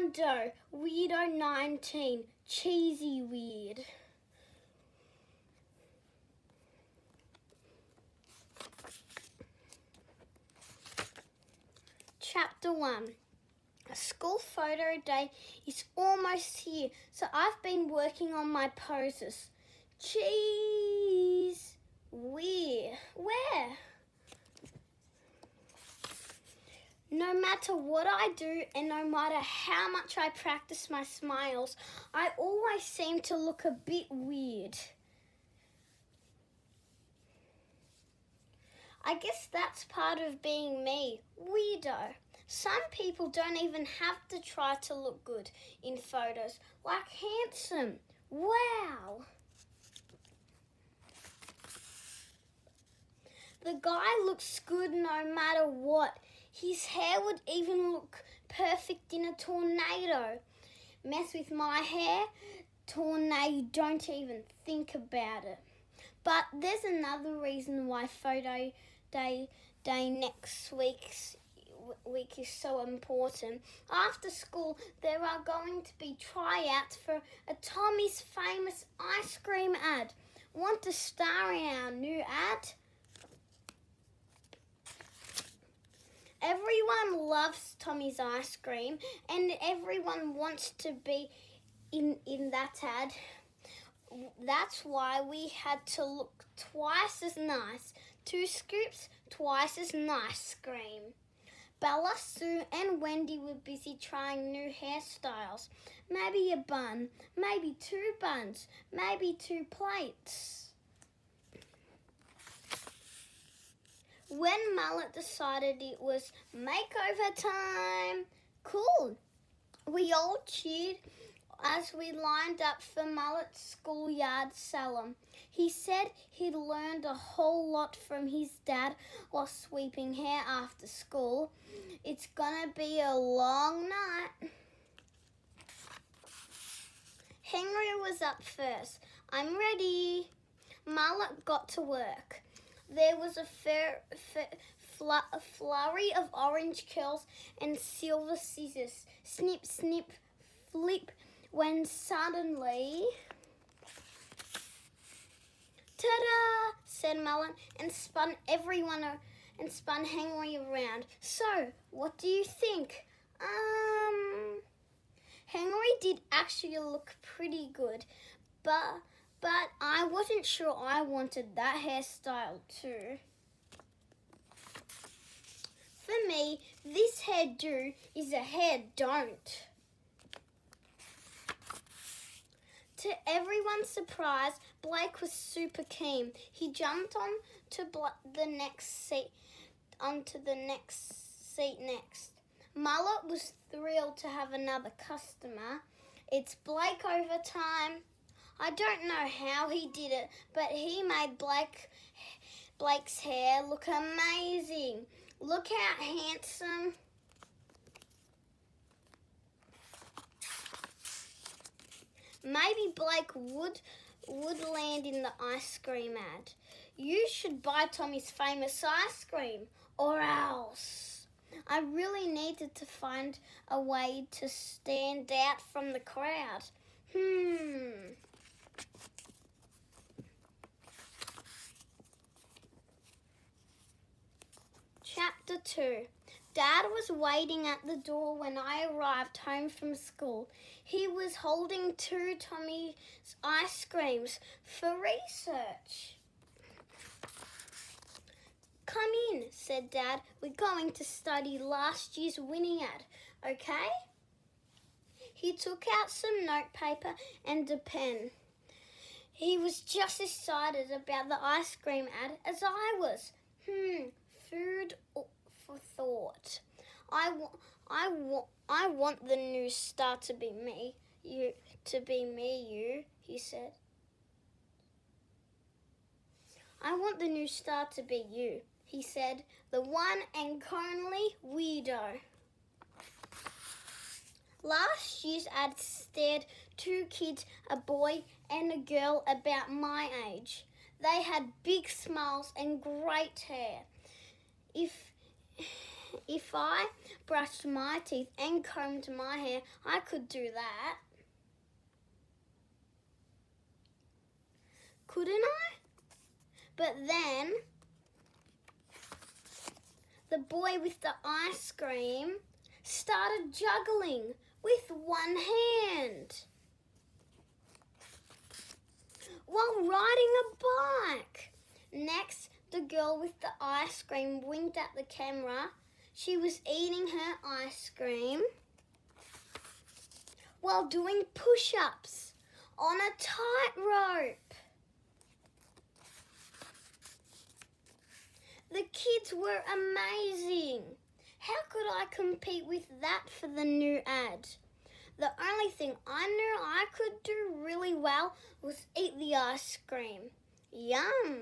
WeirDo, WeirDo 19, cheesy weird. Chapter 1. School photo day is almost here, so I've been working on my poses. Cheese, where? No matter what I do and no matter how much I practice my smiles, I always seem to look a bit weird. I guess that's part of being me, WeirDo. Some people don't even have to try to look good in photos, like handsome. Wow! The guy looks good no matter what. His hair would even look perfect in a tornado. Mess with my hair, tornado, don't even think about it. But there's another reason why photo day next week is so important. After school, there are going to be tryouts for a Tommy's famous ice cream ad. Want to star in our new ad? Everyone loves Tommy's ice cream and everyone wants to be in that ad. That's why we had to look twice as nice. 2 scoops, twice as nice cream. Bella, Sue and Wendy were busy trying new hairstyles. Maybe a bun, maybe 2 buns, maybe 2 plates. When Mullet decided it was makeover time, cool, we all cheered as we lined up for Mullet's schoolyard salon. He said he'd learned a whole lot from his dad while sweeping hair after school. It's gonna be a long night. Henry was up first. I'm ready. Mullet got to work. There was a flurry of orange curls and silver scissors. Snip, snip, flip, when suddenly... Ta-da! Said Mullet and spun Henry around. So, what do you think? Henry did actually look pretty good, but I wasn't sure I wanted that hairstyle too. For me, this hairdo is a hair don't. To everyone's surprise, Blake was super keen. He jumped onto the next seat next. Mullet was thrilled to have another customer. It's Blake over time. I don't know how he did it, but he made Blake's hair look amazing. Look how handsome. Maybe Blake would land in the ice cream ad. You should buy Tommy's famous ice cream, or else. I really needed to find a way to stand out from the crowd. Chapter 2. Dad was waiting at the door when I arrived home from school. He was holding 2 Tommy's ice creams for research. Come in, said Dad. We're going to study last year's winning ad, okay? He took out some notepaper and a pen. He was just as excited about the ice cream ad as I was. Food for thought. I want the new star to be me. You, he said. I want the new star to be you, he said. The one and only WeirDo. Last year's ad stared 2 kids, a boy and a girl about my age. They had big smiles and great hair. If I brushed my teeth and combed my hair, I could do that. Couldn't I? But then the boy with the ice cream started juggling with one hand while riding a bike. Next, the girl with the ice cream winked at the camera. She was eating her ice cream while doing push-ups on a tightrope. The kids were amazing. How could I compete with that for the new ad? The only thing I knew I could do really well was eat the ice cream. Yum!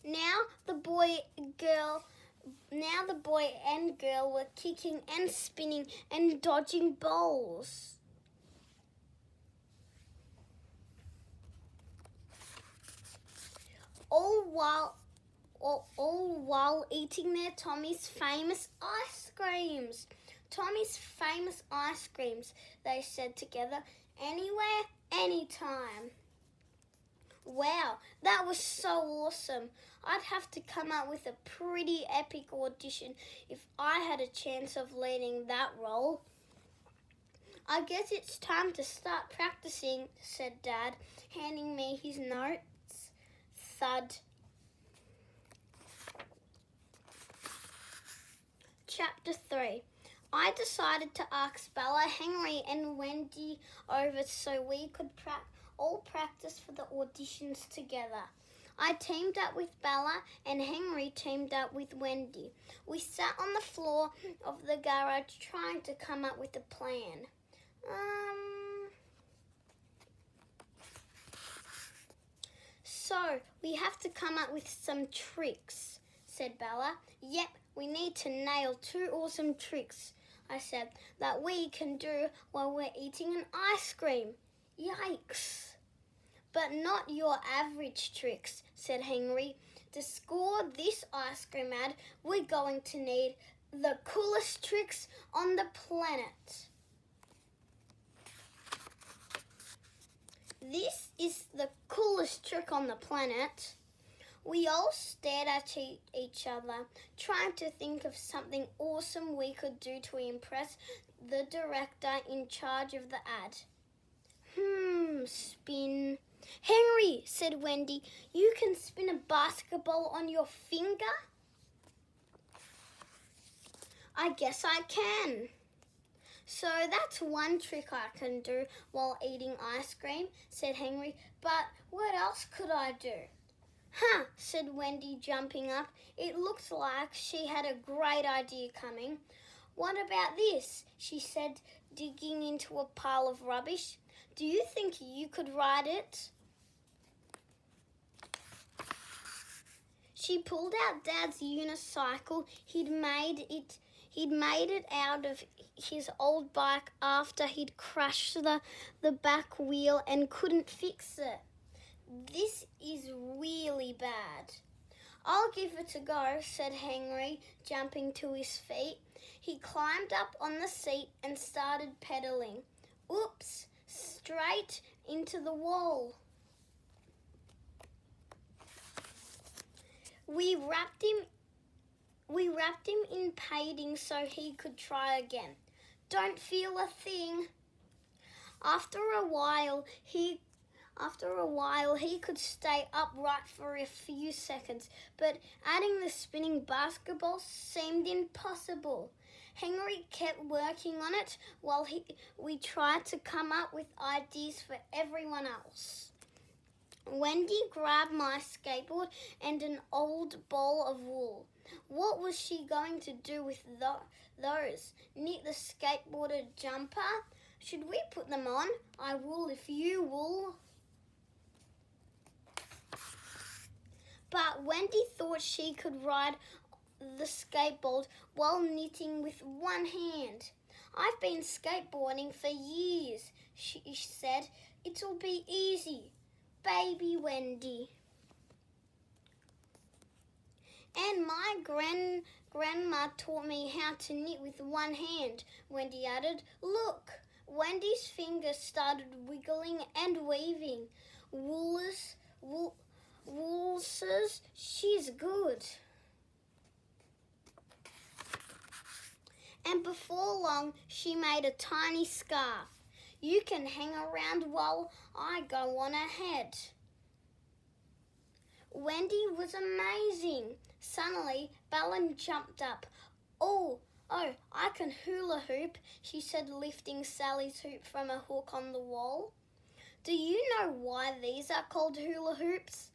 Now the boy and girl were kicking and spinning and dodging balls. All while eating their Tommy's famous ice creams. Tommy's famous ice creams, they said together. Anywhere, anytime. Wow, that was so awesome. I'd have to come up with a pretty epic audition if I had a chance of leading that role. I guess it's time to start practicing, said Dad, handing me his notes. Thud. Chapter 3. I decided to ask Bella, Henry and Wendy over so we could all practice for the auditions together. I teamed up with Bella and Henry teamed up with Wendy. We sat on the floor of the garage trying to come up with a plan. So, we have to come up with some tricks, said Bella. Yep, we need to nail 2 awesome tricks, I said, that we can do while we're eating an ice cream. Yikes. But not your average tricks, said Henry. To score this ice cream ad, we're going to need the coolest tricks on the planet. This is the coolest trick on the planet. We all stared at each other, trying to think of something awesome we could do to impress the director in charge of the ad. Spin. Henry, said Wendy, you can spin a basketball on your finger? I guess I can. So that's one trick I can do while eating ice cream, said Henry. But what else could I do? Said Wendy, jumping up. It looked like she had a great idea coming. What about this? She said, digging into a pile of rubbish. Do you think you could ride it? She pulled out Dad's unicycle. He'd made it out of his old bike after he'd crushed the back wheel and couldn't fix it. This is really bad. I'll give it a go, said Henry, jumping to his feet. He climbed up on the seat and started pedaling. Oops, straight into the wall. We wrapped him in padding so he could try again. Don't feel a thing. After a while, he could stay upright for a few seconds, but adding the spinning basketball seemed impossible. Henry kept working on it while we tried to come up with ideas for everyone else. Wendy grabbed my skateboard and an old ball of wool. What was she going to do with those? Knit the skateboard a jumper? Should we put them on? I will if you will. But Wendy thought she could ride the skateboard while knitting with one hand. I've been skateboarding for years, she said. It'll be easy. Baby Wendy. And my grandma taught me how to knit with one hand, Wendy added. Look, Wendy's fingers started wiggling and weaving. Woolses, she's good. And before long, she made a tiny scarf. You can hang around while I go on ahead. Wendy was amazing. Suddenly, Bella jumped up. Oh, I can hula hoop, she said, lifting Sally's hoop from a hook on the wall. Do you know why these are called hula hoops?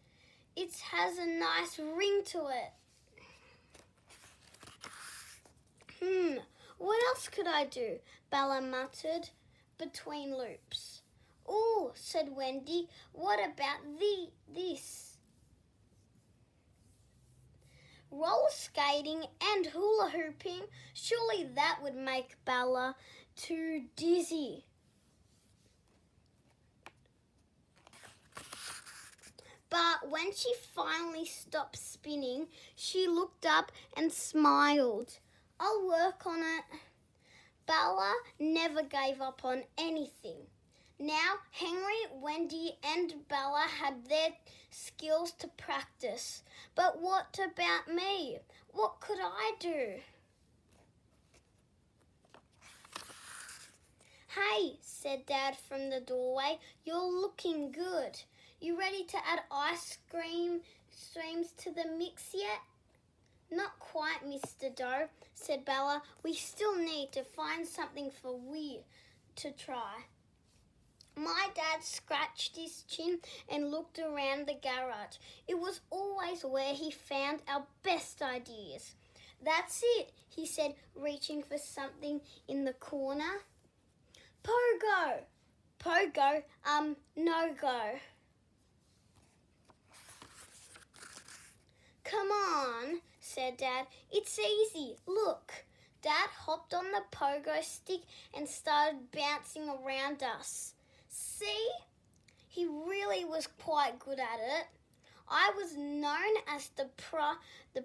It has a nice ring to it. What else could I do? Bella muttered between loops. Oh, said Wendy, what about this? Roller skating and hula hooping, surely that would make Bella too dizzy. But when she finally stopped spinning, she looked up and smiled. I'll work on it. Bella never gave up on anything. Now, Henry, Wendy and Bella had their skills to practice. But what about me? What could I do? Hey, said Dad from the doorway, you're looking good. You ready to add ice cream streams to the mix yet? Not quite, Mr. Doe, said Bella. We still need to find something for Weir to try. My dad scratched his chin and looked around the garage. It was always where he found our best ideas. That's it, he said, reaching for something in the corner. Pogo! Pogo, no go. Come on, said Dad. It's easy. Look. Dad hopped on the pogo stick and started bouncing around us. See? He really was quite good at it. I was known as the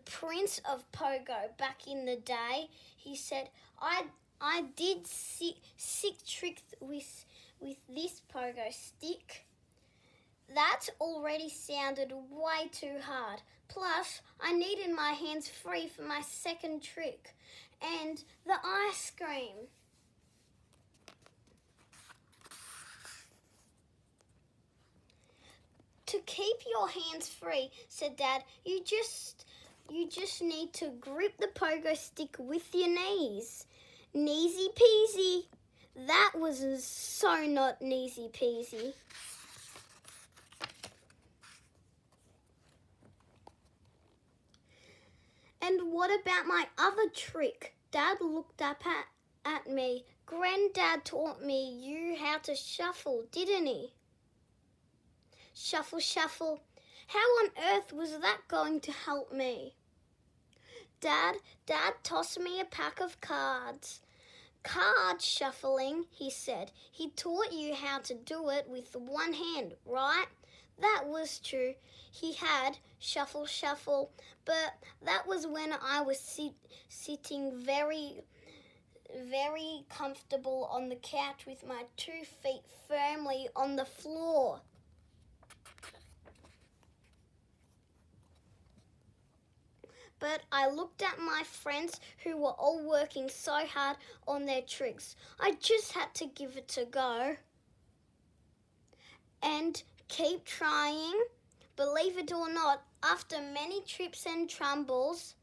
Prince of Pogo back in the day, he said. I did sick tricks with this pogo stick. That already sounded way too hard. Plus, I needed my hands free for my second trick. And the ice cream. To keep your hands free, said Dad, you just need to grip the pogo stick with your knees. Kneesy peasy. That was so not kneesy peasy. And what about my other trick? Dad looked up at me. Granddad taught you how to shuffle, didn't he? Shuffle, shuffle. How on earth was that going to help me? Dad tossed me a pack of cards. Card shuffling, he said. He taught you how to do it with one hand, right? That was true. He had shuffle, shuffle, but that was when I was sitting very, very comfortable on the couch with my 2 feet firmly on the floor. But I looked at my friends who were all working so hard on their tricks. I just had to give it a go. And keep trying. Believe it or not, after many trips and tumbles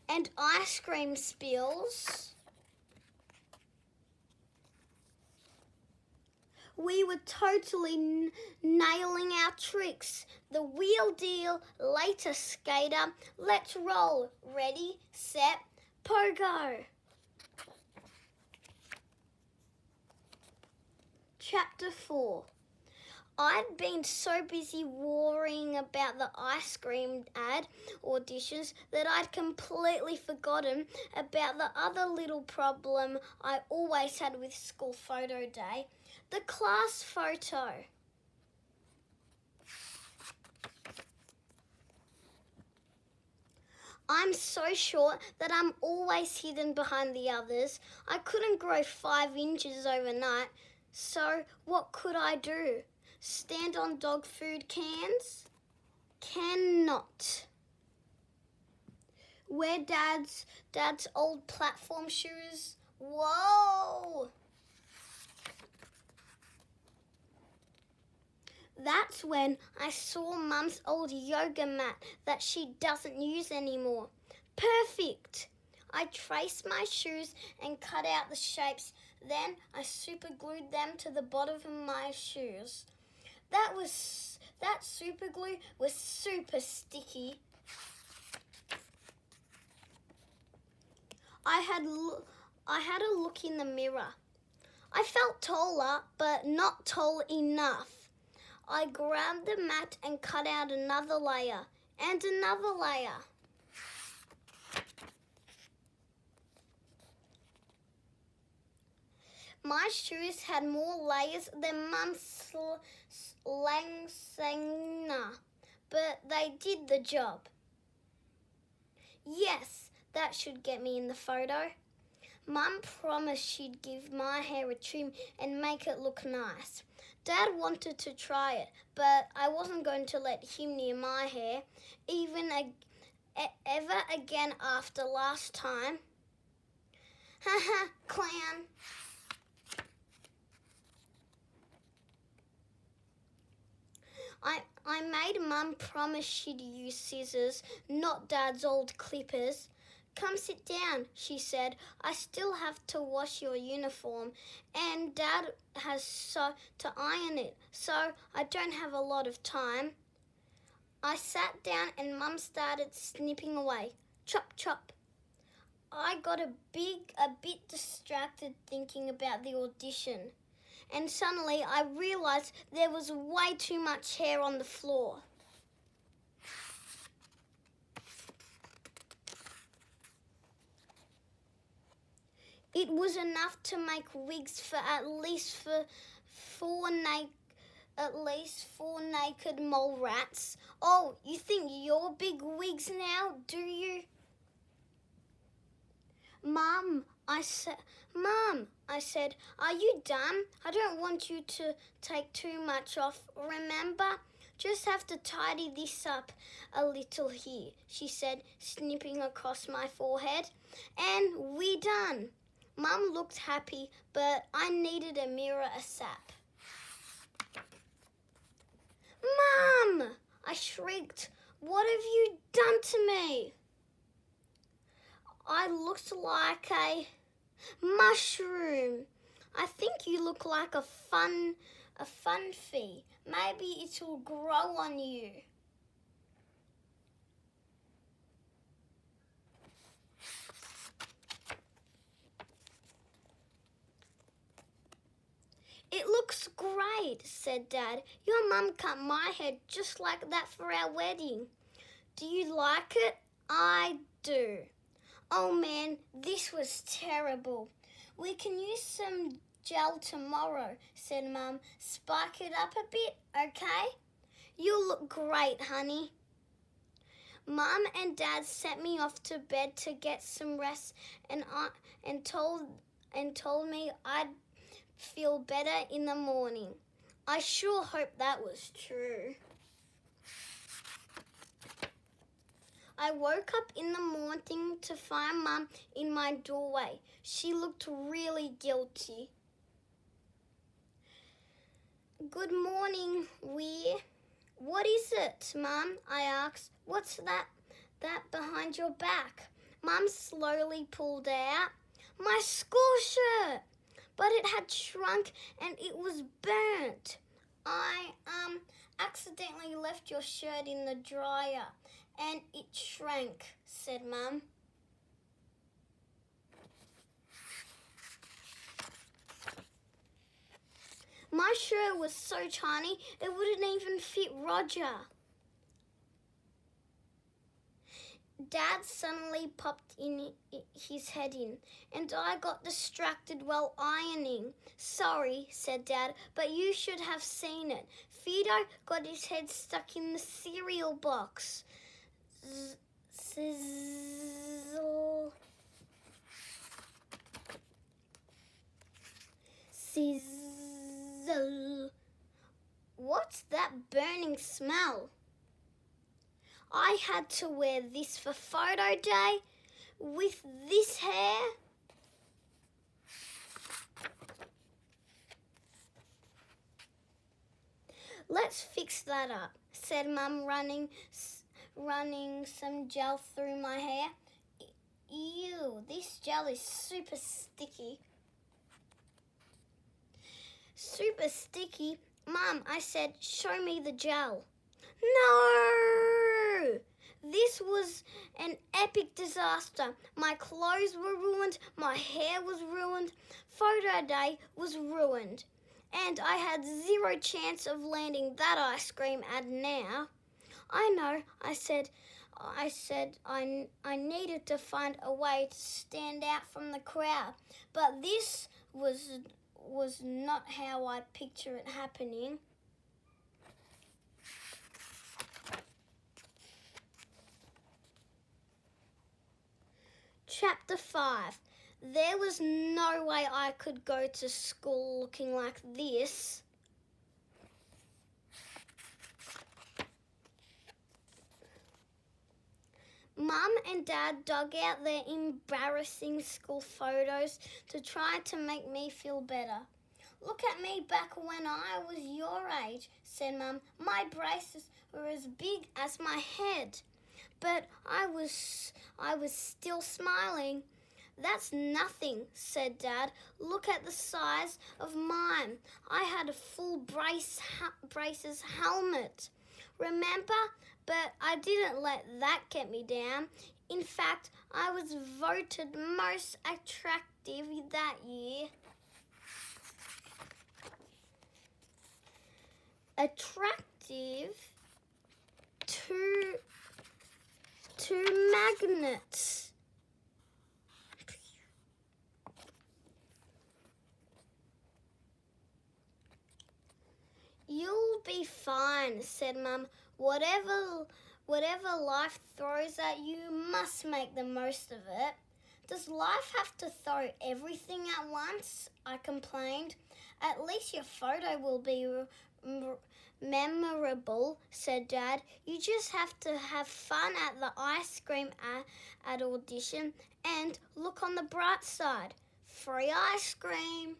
and ice cream spills, we were totally nailing our tricks. The wheel deal, later skater, let's roll. Ready, set, pogo. Chapter 4. I'd been so busy worrying about the ice cream ad auditions that I'd completely forgotten about the other little problem I always had with school photo day, the class photo. I'm so short that I'm always hidden behind the others. I couldn't grow 5 inches overnight. So what could I do? Stand on dog food cans? Cannot. Wear dad's old platform shoes? Whoa! That's when I saw Mum's old yoga mat that she doesn't use anymore. Perfect! I traced my shoes and cut out the shapes. Then I super glued them to the bottom of my shoes. That super glue was super sticky. I had a look in the mirror. I felt taller, but not tall enough. I grabbed the mat and cut out another layer and another layer. My shoes had more layers than Mum's langsana, but they did the job. Yes, that should get me in the photo. Mum promised she'd give my hair a trim and make it look nice. Dad wanted to try it, but I wasn't going to let him near my hair, ever again after last time. Haha, clown. I made Mum promise she'd use scissors, not Dad's old clippers. Come sit down, she said. I still have to wash your uniform and Dad has to iron it, so I don't have a lot of time. I sat down and Mum started snipping away. Chop, chop. I got a bit distracted thinking about the audition, and suddenly I realised there was way too much hair on the floor. It was enough to make wigs for at least four naked mole rats. Oh, you think you're big wigs now, do you? Mum, I said, are you done? I don't want you to take too much off, remember? Just have to tidy this up a little here, she said, snipping across my forehead. And we're done. Mum looked happy, but I needed a mirror ASAP. Mum! I shrieked. What have you done to me? I looked like a mushroom. I think you look like a funfy. Maybe it will grow on you. It looks great, said Dad. Your mum cut my hair just like that for our wedding. Do you like it? I do. Oh man, this was terrible. We can use some gel tomorrow, said Mum. Spike it up a bit, okay? You look great, honey. Mum and Dad sent me off to bed to get some rest and told me I'd feel better in the morning. I sure hope that was true. I woke up in the morning to find Mum in my doorway. She looked really guilty. Good morning, Weir. What is it, Mum? I asked. What's that behind your back? Mum slowly pulled out my school shirt, but it had shrunk and it was burnt. I accidentally left your shirt in the dryer and it shrank, said Mum. My shirt was so tiny it wouldn't even fit Roger. Dad suddenly popped his head in, and I got distracted while ironing. Sorry, said Dad, but you should have seen it. Fido got his head stuck in the cereal box. Sizzle. Sizzle. What's that burning smell? I had to wear this for photo day with this hair. Let's fix that up, said Mum, running some gel through my hair. Ew, this gel is super sticky. Super sticky? Mum, I said, show me the gel. No! This was an epic disaster. My clothes were ruined, my hair was ruined, photo day was ruined. And I had zero chance of landing that ice cream ad now. I know, I said I needed to find a way to stand out from the crowd. But this was not how I'd picture it happening. Chapter 5. There was no way I could go to school looking like this. Mum and Dad dug out their embarrassing school photos to try to make me feel better. Look at me back when I was your age, said Mum. My braces were as big as my head, but I was still smiling. That's nothing, said Dad. Look at the size of mine. I had a full braces helmet. Remember? But I didn't let that get me down. In fact, I was voted most attractive that year. Attractive to magnets. You'll be fine, said Mum. Whatever life throws at you, must make the most of it. Does life have to throw everything at once? I complained. At least your photo will be memorable, said Dad. You just have to have fun at the ice cream at audition and look on the bright side. Free ice cream.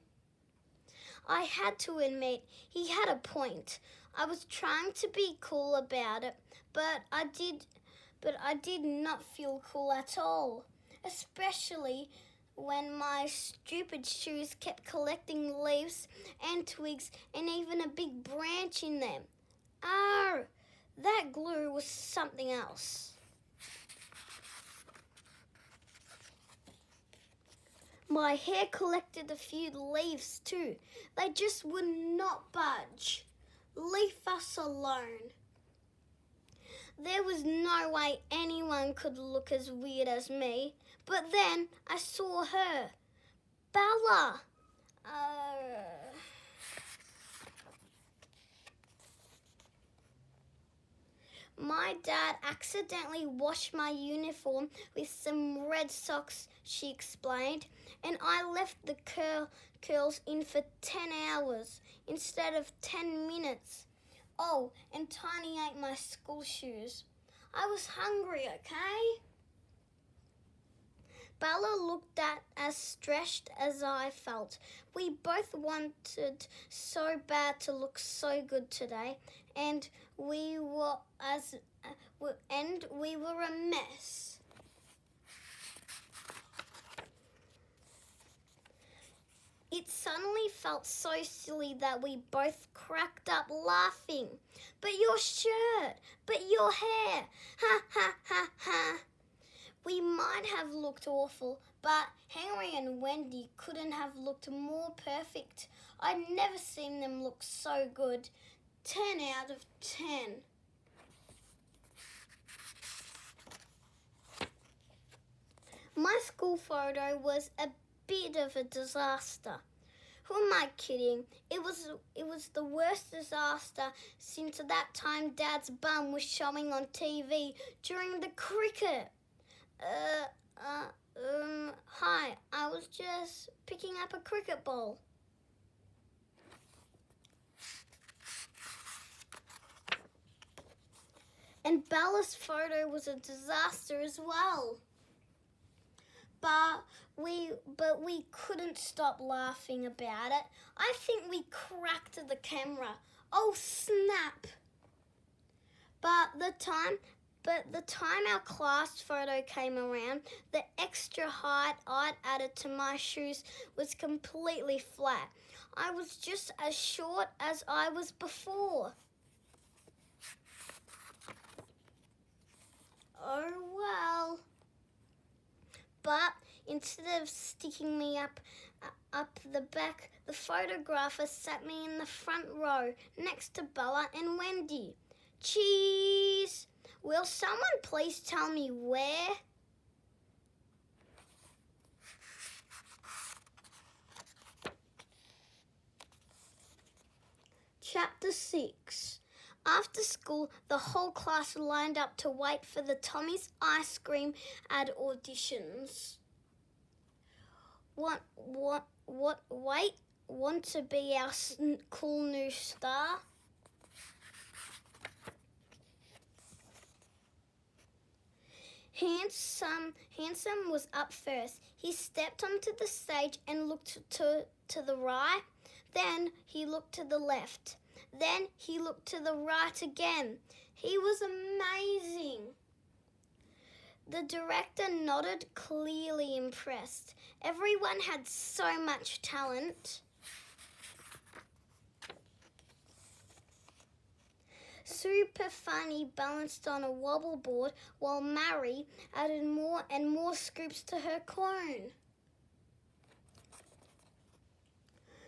I had to admit he had a point. I was trying to be cool about it, but I did not feel cool at all, especially when my stupid shoes kept collecting leaves and twigs and even a big branch in them. Arr! That glue was something else. My hair collected a few leaves too. They just would not budge. Leave us alone. There was no way anyone could look as weird as me. But then I saw her. Bella. My dad accidentally washed my uniform with some red socks, she explained, and I left the curls in for 10 hours instead of 10 minutes. Oh, and Tiny ate my school shoes. I was hungry, okay? Bella looked as stressed as I felt. We both wanted so bad to look so good today, and we were a mess. It suddenly felt so silly that we both cracked up laughing. But your shirt, but your hair, ha ha ha ha. We might have looked awful, but Henry and Wendy couldn't have looked more perfect. I'd never seen them look so good. 10 out of 10. My school photo was a bit of a disaster. Who am I kidding? It was the worst disaster since that time Dad's bum was showing on TV during the cricket. Hi, I was just picking up a cricket ball. And Bella's photo was a disaster as well. But we couldn't stop laughing about it. I think we cracked the camera. Oh snap! But the time our class photo came around, the extra height I'd added to my shoes was completely flat. I was just as short as I was before. Oh well. But instead of sticking me up the back, the photographer sat me in the front row next to Bella and Wendy. Cheese! Will someone please tell me where? Chapter 6. After school, the whole class lined up to wait for the Tommy's ice cream ad auditions. Want to be our cool new star? Handsome was up first. He stepped onto the stage and looked to the right. Then he looked to the left. Then he looked to the right again. He was amazing. The director nodded, clearly impressed. Everyone had so much talent. Super Funny balanced on a wobble board while Mary added more and more scoops to her cone.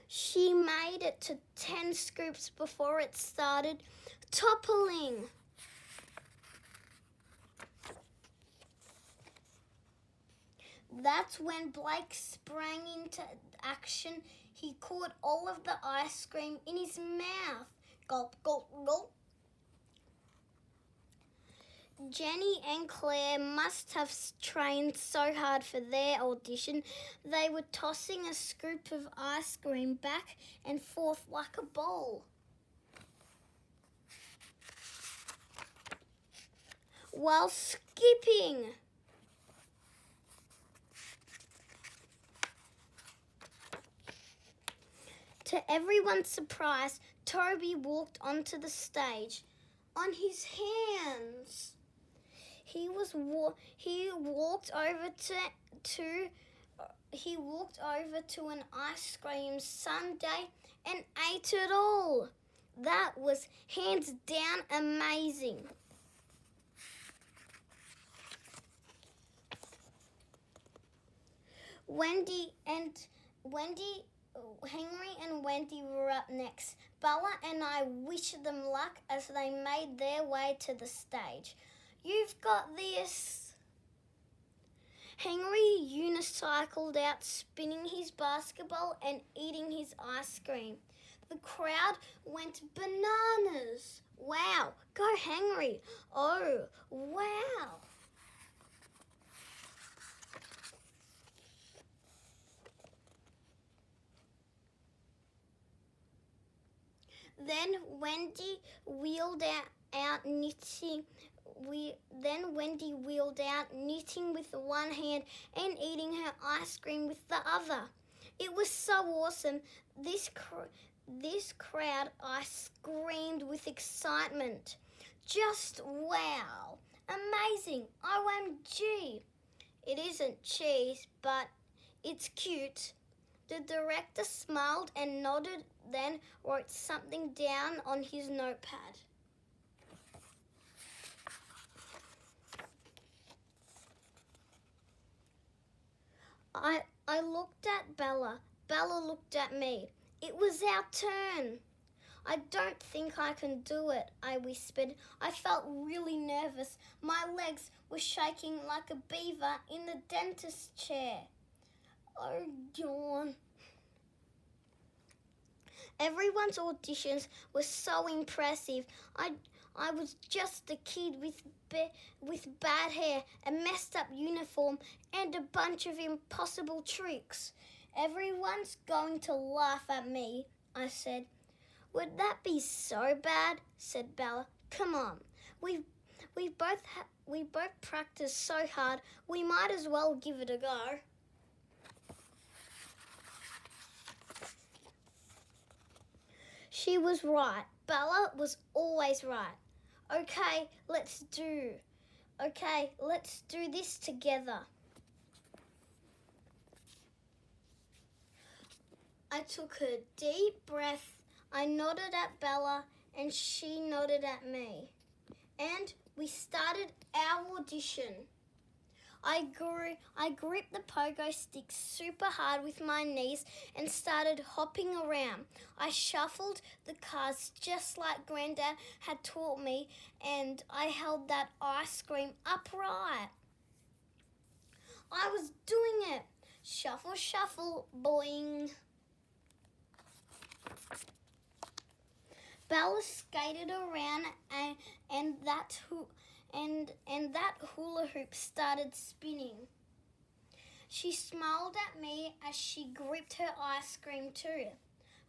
She made it to 10 scoops before it started toppling. That's when Blake sprang into action. He caught all of the ice cream in his mouth. Gulp, gulp, gulp. Jenny and Claire must have trained so hard for their audition. They were tossing a scoop of ice cream back and forth like a ball. While skipping. To everyone's surprise, Toby walked onto the stage on his hands. He walked over to an ice cream sundae and ate it all. That was hands down amazing. Henry and Wendy were up next. Bella and I wished them luck as they made their way to the stage. You've got this. Henry unicycled out, spinning his basketball and eating his ice cream. The crowd went bananas. Wow, go Henry. Oh, wow. Then Wendy wheeled out knitting. Wendy wheeled out knitting with one hand and eating her ice cream with the other. It was so awesome. This crowd, I screamed with excitement. Just wow. Amazing. OMG. It isn't cheese, but it's cute. The director smiled and nodded, then wrote something down on his notepad. I looked at Bella. Bella looked at me. It was our turn. I don't think I can do it, I whispered. I felt really nervous. My legs were shaking like a beaver in the dentist's chair. Oh, yawn. Everyone's auditions were so impressive. I was just a kid with bad hair, a messed up uniform, and a bunch of impossible tricks. Everyone's going to laugh at me, I said. Would that be so bad? Said Bella. Come on, we both practiced so hard. We might as well give it a go. She was right. Bella was always right. Okay, let's do this together. I took a deep breath. I nodded at Bella and she nodded at me. And we started our audition. I gripped the pogo stick super hard with my knees and started hopping around. I shuffled the cards just like Granddad had taught me, and I held that ice cream upright. I was doing it. Shuffle, shuffle, boing. Bella skated around and that hula hoop started spinning. She smiled at me as she gripped her ice cream too.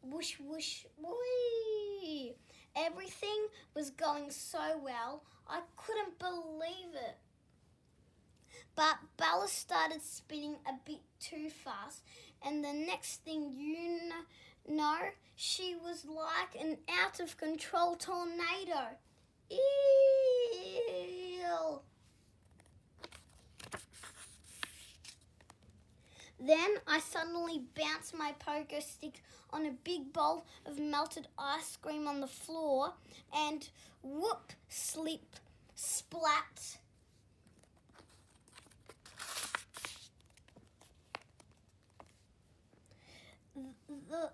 Whoosh, whoosh, whee! Everything was going so well, I couldn't believe it. But Bella started spinning a bit too fast, and the next thing you know, she was like an out-of-control tornado. Ew! Then I suddenly bounced my pogo stick on a big bowl of melted ice cream on the floor and whoop, slip, splat.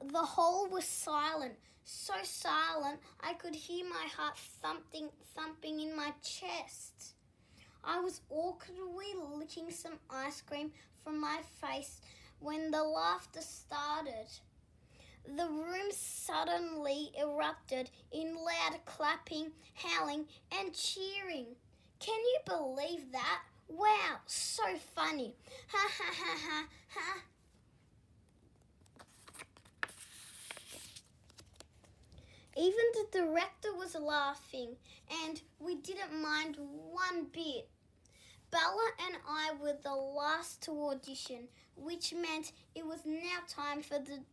The hole was silent, so silent I could hear my heart thumping in my chest. I was awkwardly licking some ice cream from my face when the laughter started. The room suddenly erupted in loud clapping, howling, and cheering. Can you believe that? Wow, so funny. Ha ha ha ha ha. Even the director was laughing, and we didn't mind one bit. Bella and I were the last to audition, which meant it was now time for the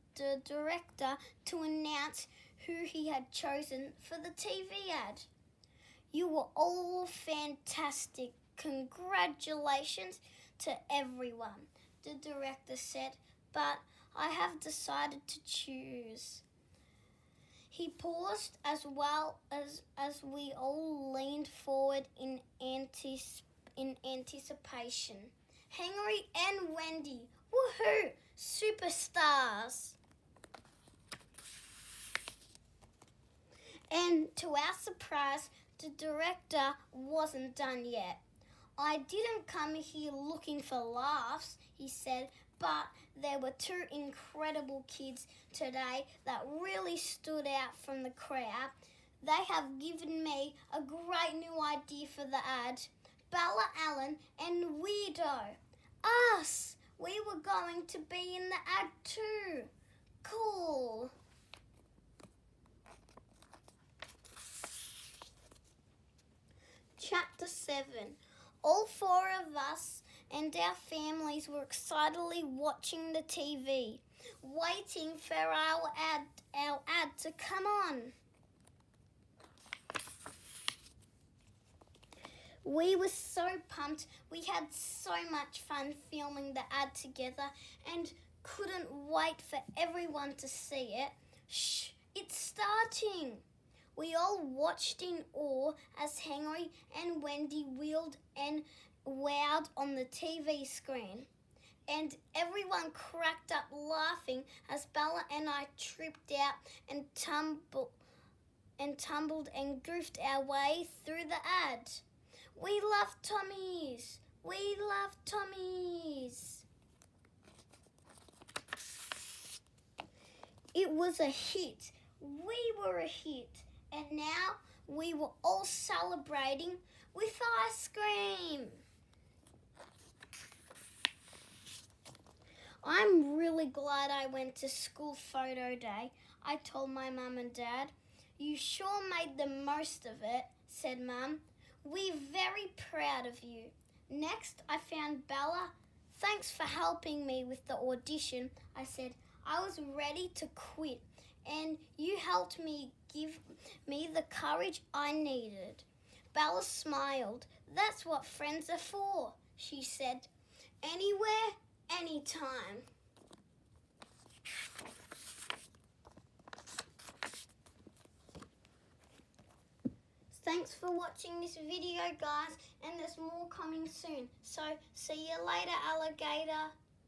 director to announce who he had chosen for the TV ad. You were all fantastic. Congratulations to everyone, the director said, but I have decided to choose. He paused as well as we all leaned forward in anticipation. Henry and Wendy, woohoo, superstars! And to our surprise, the director wasn't done yet. I didn't come here looking for laughs, he said, but there were two incredible kids today that really stood out from the crowd. They have given me a great new idea for the ad. Bella Allen and WeirDo. Us! We were going to be in the ad too. Cool. Chapter 7. All four of us and our families were excitedly watching the TV, waiting for our ad to come on. We were so pumped. We had so much fun filming the ad together and couldn't wait for everyone to see it. Shh, it's starting. We all watched in awe as Henry and Wendy wheeled and wowed on the TV screen. And everyone cracked up laughing as Bella and I tripped out and tumbled and goofed our way through the ad. We love Tommies. We love Tommies. It was a hit. We were a hit. And now we were all celebrating with ice cream. I'm really glad I went to school photo day, I told my mum and dad. You sure made the most of it, said Mum. We're very proud of you. Next, I found Bella. Thanks for helping me with the audition, I said. I was ready to quit, and you helped me give me the courage I needed. Bella smiled. That's what friends are for, she said. Anywhere, anytime. Thanks for watching this video, guys, and there's more coming soon. So, see you later, alligator.